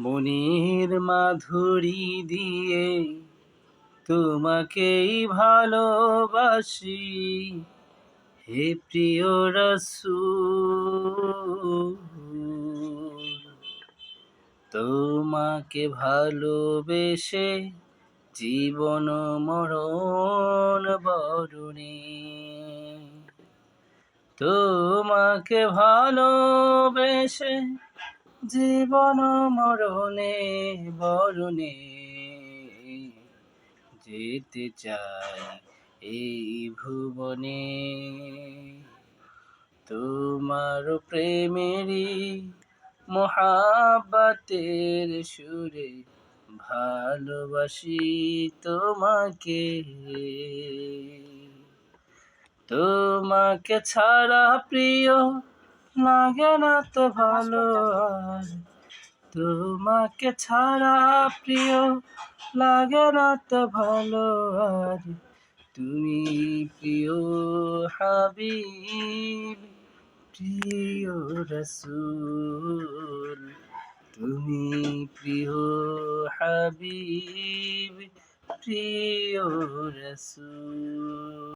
মনের মাধুরী দিয়ে তোমাকেই ভালোবাসি, হে প্রিয় রাসূল। তোমাকে ভালোবেসে জীবন মরণ বরণে, তোমাকে ভালোবেসে জীবন মরণে বরণে যেতে চাই এই ভুবনে। তোমার প্রেমেরই মোহাব্বতের সুরে ভালোবাসি তোমাকে। তোমাকে ছাড়া প্রিয় লাগে না তো ভালো আর, তোমাকে ছাড়া প্রিয় লাগে না তো ভালো আর, তুমি প্রিয় হাবিব, প্রিয় রাসূল। তুমি প্রিয় হাবিব, প্রিয় রাসূল।